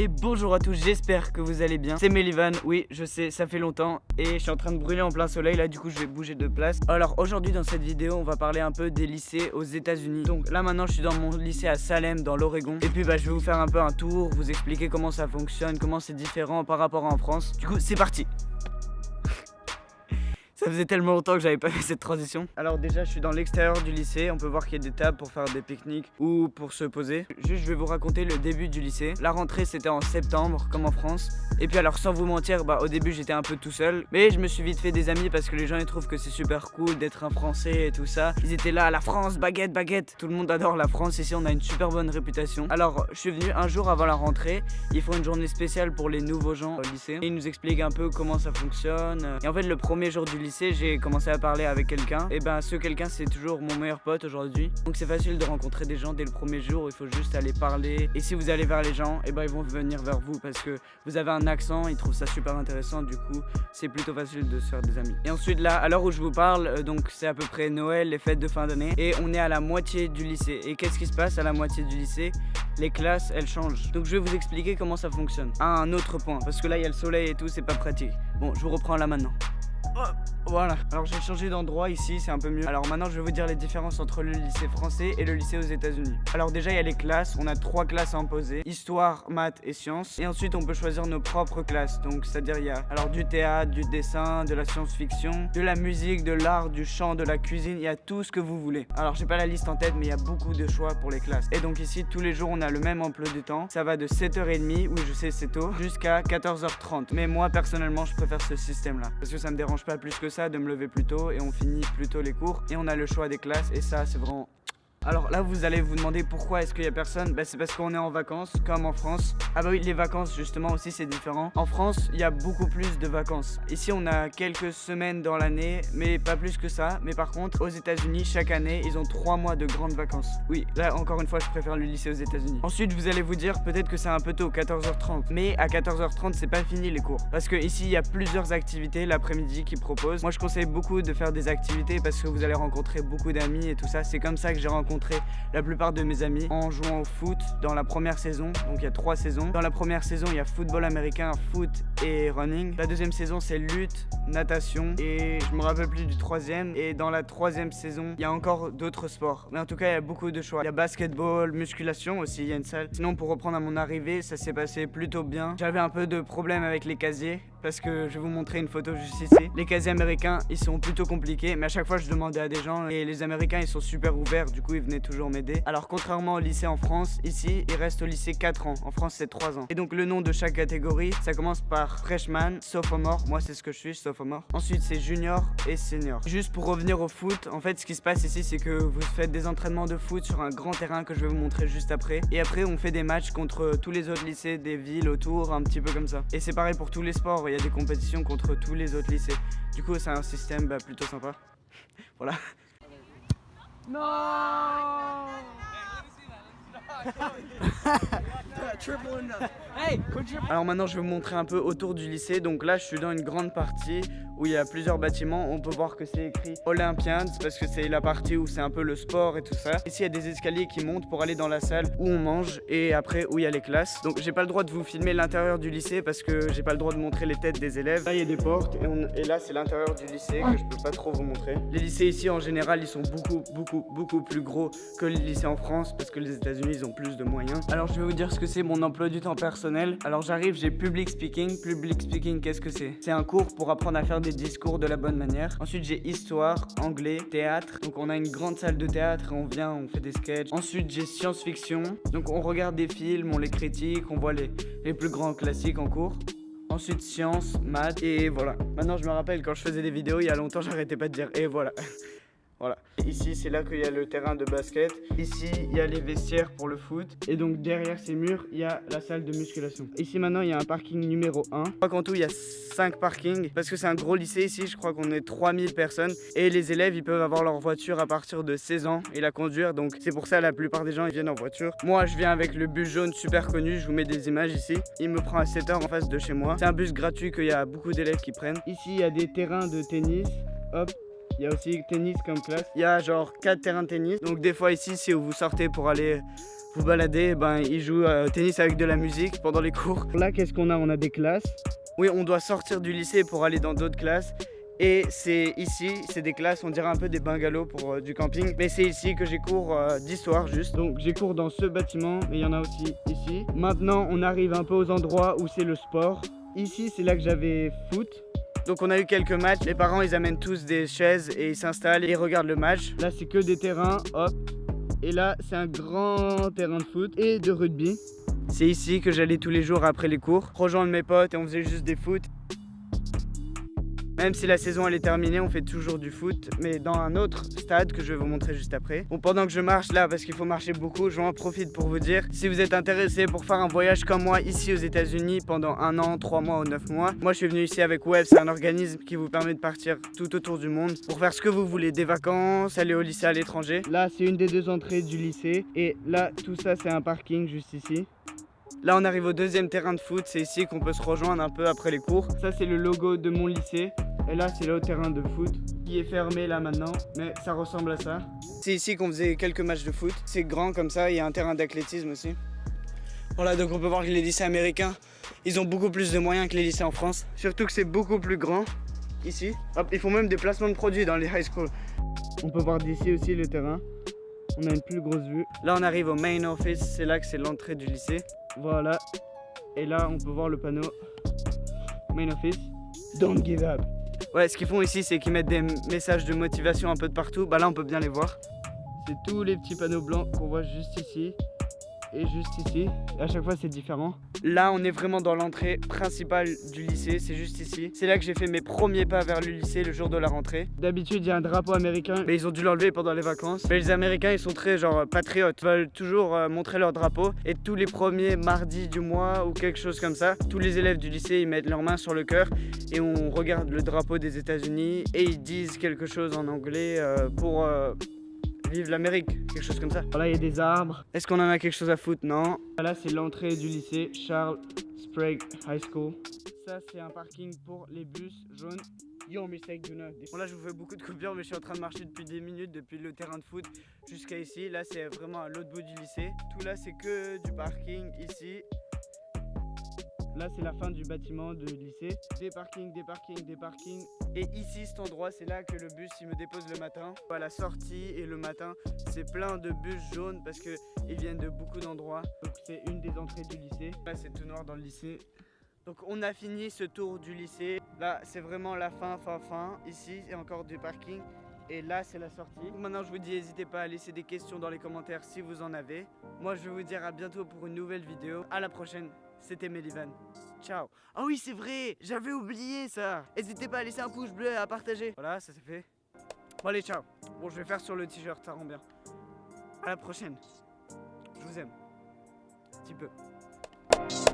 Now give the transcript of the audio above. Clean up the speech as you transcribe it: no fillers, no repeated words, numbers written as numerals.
Et bonjour à tous, j'espère que vous allez bien. C'est Melivan, oui je sais, ça fait longtemps et je suis en train de brûler en plein soleil là, du coup je vais bouger de place. Alors aujourd'hui dans cette vidéo on va parler un peu des lycées aux États-Unis. Donc là maintenant je suis dans mon lycée à Salem dans l'Oregon. Et puis je vais vous faire un peu un tour, vous expliquer comment ça fonctionne, comment c'est différent par rapport à en France. Du coup c'est parti. Ça faisait tellement longtemps que j'avais pas fait cette transition. Alors déjà je suis dans l'extérieur du lycée, on peut voir qu'il y a des tables pour faire des pique-niques ou pour se poser. Juste je vais vous raconter le début du lycée. La rentrée c'était en septembre comme en France. Et puis alors sans vous mentir, au début j'étais un peu tout seul. Mais je me suis vite fait des amis parce que les gens ils trouvent que c'est super cool d'être un Français et tout ça. Ils étaient là, la France, baguette, baguette. Tout le monde adore la France, ici on a une super bonne réputation. Alors je suis venu un jour avant la rentrée. Ils font une journée spéciale pour les nouveaux gens au lycée. Et ils nous expliquent un peu comment ça fonctionne. Et en fait le premier jour du lycée, j'ai commencé à parler avec quelqu'un. Et ce quelqu'un c'est toujours mon meilleur pote aujourd'hui. Donc c'est facile de rencontrer des gens dès le premier jour, il faut juste aller parler. Et si vous allez vers les gens, ils vont venir vers vous parce que vous avez un accent, ils trouvent ça super intéressant. Du coup c'est plutôt facile de se faire des amis. Et ensuite là, à l'heure où je vous parle, donc c'est à peu près Noël, les fêtes de fin d'année. Et on est à la moitié du lycée. Et qu'est-ce qui se passe à la moitié du lycée? Les classes elles changent. Donc je vais vous expliquer comment ça fonctionne. À un autre point, parce que là il y a le soleil et tout, c'est pas pratique. Bon, je vous reprends là maintenant. Voilà, alors j'ai changé d'endroit ici, c'est un peu mieux. Alors maintenant je vais vous dire les différences entre le lycée français et le lycée aux États-Unis. Alors déjà il y a les classes, on a 3 classes à imposer: histoire, maths et sciences. Et ensuite on peut choisir nos propres classes. Donc c'est-à-dire il y a alors du théâtre, du dessin, de la science-fiction, de la musique, de l'art, du chant, de la cuisine, il y a tout ce que vous voulez. Alors j'ai pas la liste en tête mais il y a beaucoup de choix pour les classes. Et donc ici tous les jours on a le même emploi du temps. Ça va de 7h30, oui je sais c'est tôt, jusqu'à 14h30. Mais moi personnellement je préfère ce système là parce que ça me dérange pas plus que ça de me lever plus tôt et on finit plus tôt les cours et on a le choix des classes et ça c'est vraiment... Alors là vous allez vous demander pourquoi est-ce qu'il y a personne. C'est parce qu'on est en vacances comme en France. Ah oui, les vacances justement aussi c'est différent. En France il y a beaucoup plus de vacances. Ici on a quelques semaines dans l'année mais pas plus que ça. Mais par contre aux États-Unis chaque année ils ont 3 mois de grandes vacances. Oui, là encore une fois je préfère le lycée aux États-Unis. Ensuite vous allez vous dire peut-être que c'est un peu tôt, 14h30. Mais à 14h30 c'est pas fini les cours. Parce que ici il y a plusieurs activités l'après-midi qu'ils proposent. Moi je conseille beaucoup de faire des activités parce que vous allez rencontrer beaucoup d'amis et tout ça. C'est comme ça que j'ai rencontré la plupart de mes amis en jouant au foot dans la première saison. Donc il y a 3 saisons. Dans la première saison il y a football américain, foot et running. La deuxième saison c'est lutte, natation et je me rappelle plus du troisième. Et dans la troisième saison il y a encore d'autres sports. Mais en tout cas il y a beaucoup de choix. Il y a basketball, musculation aussi, il y a une salle. Sinon pour reprendre à mon arrivée, ça s'est passé plutôt bien. J'avais un peu de problème avec les casiers parce que je vais vous montrer une photo juste ici. Les casiers américains ils sont plutôt compliqués mais à chaque fois je demandais à des gens et les Américains ils sont super ouverts, du coup ils venaient toujours m'aider. Alors contrairement au lycée en France, ici il reste au lycée 4 ans, en France c'est 3 ans. Et donc le nom de chaque catégorie, ça commence par freshman, sophomore, moi c'est ce que je suis, sophomore. Ensuite c'est junior et senior. Juste pour revenir au foot, en fait ce qui se passe ici c'est que vous faites des entraînements de foot sur un grand terrain que je vais vous montrer juste après. Et après on fait des matchs contre tous les autres lycées des villes autour, un petit peu comme ça. Et c'est pareil pour tous les sports, il y a des compétitions contre tous les autres lycées. Du coup c'est un système plutôt sympa. Voilà. Non. Alors maintenant je vais vous montrer un peu autour du lycée. Donc là je suis dans une grande partie où il y a plusieurs bâtiments. On peut voir que c'est écrit Olympians parce que c'est la partie où c'est un peu le sport et tout ça. Ici il y a des escaliers qui montent pour aller dans la salle où on mange et après où il y a les classes. Donc j'ai pas le droit de vous filmer l'intérieur du lycée parce que j'ai pas le droit de montrer les têtes des élèves. Là il y a des portes et là c'est l'intérieur du lycée que je peux pas trop vous montrer. Les lycées ici en général ils sont beaucoup plus gros que les lycées en France parce que les États-Unis ils ont plus de moyens. Alors je vais vous dire ce que c'est mon emploi du temps personnel. Alors j'arrive, j'ai public speaking. Public speaking, qu'est-ce que c'est? C'est un cours pour apprendre à faire des discours de la bonne manière. Ensuite j'ai histoire, anglais, théâtre. Donc on a une grande salle de théâtre et on vient, on fait des sketchs. Ensuite j'ai science-fiction. Donc on regarde des films, on les critique, on voit les plus grands classiques en cours. Ensuite sciences, maths et voilà. Maintenant je me rappelle quand je faisais des vidéos il y a longtemps j'arrêtais pas de dire et voilà. Voilà. Ici, c'est là qu'il y a le terrain de basket. Ici, il y a les vestiaires pour le foot. Et donc, derrière ces murs, il y a la salle de musculation. Ici, maintenant, il y a un parking numéro 1. Je crois qu'en tout, il y a 5 parkings. Parce que c'est un gros lycée ici. Je crois qu'on est 3000 personnes. Et les élèves, ils peuvent avoir leur voiture à partir de 16 ans et la conduire. Donc, c'est pour ça, la plupart des gens, ils viennent en voiture. Moi, je viens avec le bus jaune super connu. Je vous mets des images ici. Il me prend à 7h en face de chez moi. C'est un bus gratuit qu'il y a beaucoup d'élèves qui prennent. Ici, il y a des terrains de tennis. Hop. Il y a aussi tennis comme classe. Il y a genre 4 terrains de tennis. Donc des fois ici, si vous sortez pour aller vous balader, ben ils jouent au tennis avec de la musique pendant les cours. Là, qu'est-ce qu'on a? On a des classes. Oui, on doit sortir du lycée pour aller dans d'autres classes. Et c'est ici, c'est des classes, on dirait un peu des bungalows pour du camping. Mais c'est ici que j'ai cours d'histoire juste. Donc j'ai cours dans ce bâtiment, mais il y en a aussi ici. Maintenant, on arrive un peu aux endroits où c'est le sport. Ici, c'est là que j'avais foot. Donc on a eu quelques matchs. Les parents, ils amènent tous des chaises et ils s'installent et ils regardent le match. Là, c'est que des terrains, hop. Et là, c'est un grand terrain de foot et de rugby. C'est ici que j'allais tous les jours après les cours, rejoindre mes potes et on faisait juste des foot. Même si la saison elle est terminée, on fait toujours du foot, mais dans un autre stade que je vais vous montrer juste après. Bon, pendant que je marche là, parce qu'il faut marcher beaucoup, j'en profite pour vous dire, si vous êtes intéressé pour faire un voyage comme moi ici aux États-Unis pendant 1 an, 3 mois ou 9 mois, moi je suis venu ici avec Web, c'est un organisme qui vous permet de partir tout autour du monde pour faire ce que vous voulez, des vacances, aller au lycée à l'étranger. Là, c'est une des 2 entrées du lycée, et là, tout ça, c'est un parking juste ici. Là, on arrive au 2e terrain de foot, c'est ici qu'on peut se rejoindre un peu après les cours. Ça, c'est le logo de mon lycée. Et là, c'est l'autre terrain de foot qui est fermé là maintenant, mais ça ressemble à ça. C'est ici qu'on faisait quelques matchs de foot. C'est grand comme ça, il y a un terrain d'athlétisme aussi. Voilà, donc on peut voir que les lycées américains, ils ont beaucoup plus de moyens que les lycées en France. Surtout que c'est beaucoup plus grand ici. Hop, ils font même des placements de produits dans les high schools. On peut voir d'ici aussi le terrain. On a une plus grosse vue. Là, on arrive au main office, c'est là que c'est l'entrée du lycée. Voilà. Et là, on peut voir le panneau main office. Don't give up. Ouais, ce qu'ils font ici, c'est qu'ils mettent des messages de motivation un peu de partout. Bah là, on peut bien les voir. C'est tous les petits panneaux blancs qu'on voit juste ici et juste ici. Et à chaque fois, c'est différent. Là, on est vraiment dans l'entrée principale du lycée. C'est juste ici. C'est là que j'ai fait mes premiers pas vers le lycée le jour de la rentrée. D'habitude, il y a un drapeau américain, mais ils ont dû l'enlever pendant les vacances. Mais les Américains, ils sont très genre patriotes. Ils veulent toujours montrer leur drapeau. Et tous les premiers mardis du mois ou quelque chose comme ça, tous les élèves du lycée, ils mettent leurs mains sur le cœur et on regarde le drapeau des États-Unis et ils disent quelque chose en anglais pour vive l'Amérique, quelque chose comme ça. Là, il y a des arbres. Est-ce qu'on en a quelque chose à foutre? Non. Là, c'est l'entrée du lycée Charles Sprague High School. Ça, c'est un parking pour les bus jaunes. Your mistake, do not. Bon, là, je vous fais beaucoup de coupures, mais je suis en train de marcher depuis des minutes, depuis le terrain de foot jusqu'à ici. Là, c'est vraiment à l'autre bout du lycée. Tout là, c'est que du parking ici. Là, c'est la fin du bâtiment de lycée. Des parkings, des parkings, des parkings. Et ici, cet endroit, c'est là que le bus il me dépose le matin. À la sortie et le matin, c'est plein de bus jaunes parce qu'ils viennent de beaucoup d'endroits. Donc, c'est une des entrées du lycée. Là, c'est tout noir dans le lycée. Donc, on a fini ce tour du lycée. Là, c'est vraiment la fin. Ici, il y a encore du parking. Et là, c'est la sortie. Maintenant, je vous dis, n'hésitez pas à laisser des questions dans les commentaires si vous en avez. Moi, je vais vous dire à bientôt pour une nouvelle vidéo. À la prochaine. C'était Melivan. Ciao. Ah oui, c'est vrai, j'avais oublié ça. N'hésitez pas à laisser un pouce bleu et à partager. Voilà, ça c'est fait. Bon allez, ciao. Bon, je vais faire sur le t-shirt, ça rend bien. À la prochaine. Je vous aime. Un petit peu.